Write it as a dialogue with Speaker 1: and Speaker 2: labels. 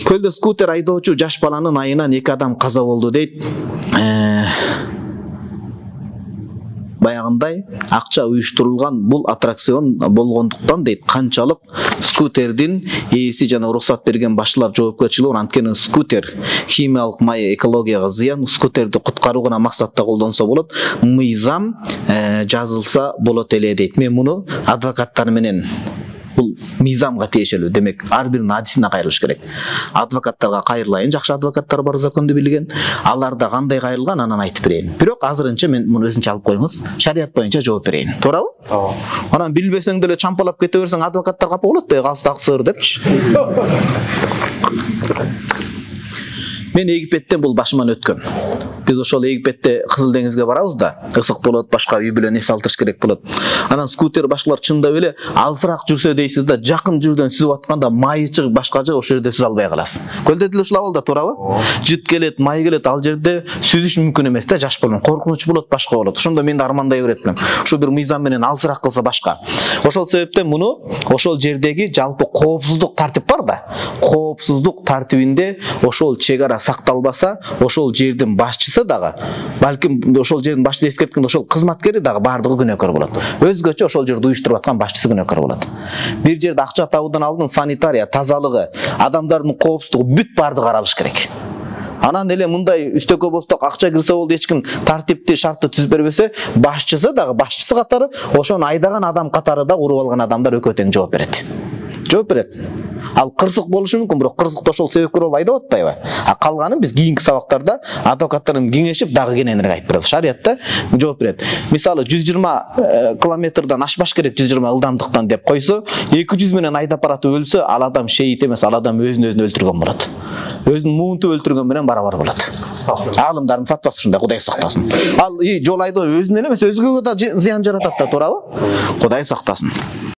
Speaker 1: Көлдө скутер айдоочу жаш баланын айынан 2 адам каза болду дейт. Баягындай акча уюштурулган бул аттракцион болгондуктан дейт, канчалык скутердин ээси жана уруксат берген башчылар жоопкерчилиги, анткени скутер химиялык май экологияга зыян, скутерди куткаруу гана максатта колдонсо болот, мыйзам жазылса болот эле дейт. Мен муну адвокаттар менен бул мыйзамга тиешелүү, демек ар биринин адисине кайрылыш керек. Адвокаттарга кайрылайын, жакшы адвокаттар бар законду билген, аларда кандай кайрылган анан айтып берейин. Бирок азырынча мен муну өзүнчө алып коюңуз, шарият боюнча жооп берейин. Туурабы? Анан билбесең деле чампалап кете берсең адвокаттар капа болот да, калстак сыр депчи. Мен Египеттен бул башыман өткөн. Biz ошол Египетте Кызыл деңизге барабыз да, ысык болот, башка үй бүлө нерсе алтырыш керек болот. Анан скутер башкалар чындап эле алысыраак жүрсө дейсиз да, жакын жүрдөн сүзүп атканда майы чыгып башка жер, ошол жерде сүзө албай каласыз. Көлдө деле ушул абалда, туурабы? Жыт келет, май келет, ал жерде сүзүш мүмкүн эмес да, жаш балам. Коркунуч болот, башка болот. Ошондо мен да армандай беретмин. Ушу бир мыйзам менен алысыраак кылса башка. Ошол себептен муну ошол жердеги жалпы коопсуздук тартип бар да. Коопсуздук тартибинде ошол чек ара сакталбаса, ошол жердин башчысы дагы, балким ошол жердин башчысы эскерткенде ошол кызматкери дагы бардыгы күнөөкөр болот. Өзгөчө ошол жерди уюштуруп аткан башчысы күнөөкөр болот. Бир жерде акча табуудан алдын санитария, тазалыгы, адамдардын коопсуздугу бүт бардыгы каралыш керек. Анан эле мындай үстөккө босток акча кирсе болду, эч ким тартипти, шартты түзүп бербесе, башчысы дагы, башчысы катары, ошону айдаган адам катары да уруп алган адамдар экөө тең жооп берет. Жооп берет. Ал кырсык болушу мүмкүн, бирок кырсыкты ошол себепкер болуп айдап атпайбы? А калганын биз кийинки сабактарда адвокаттарым кеңешип дагы кененирээк айтып берет. Шариятта жооп берет. Мисалы 120 километрден ашпаш керек, 120 ылдамдыктан деп койсо, 200 менен айдап баратып өлсө, ал адам шейит эмес, ал адам өзүн өлтүргөн болот. Өзүн муунтуп өлтүргөн менен барабар болот. Алымдардын фатвасы ушундай, Кудай сактасын. Ал жол айдоо өзүнө эле эмес, өзгөгө да зыян жаратат да, туурабы? Кудай сактасын.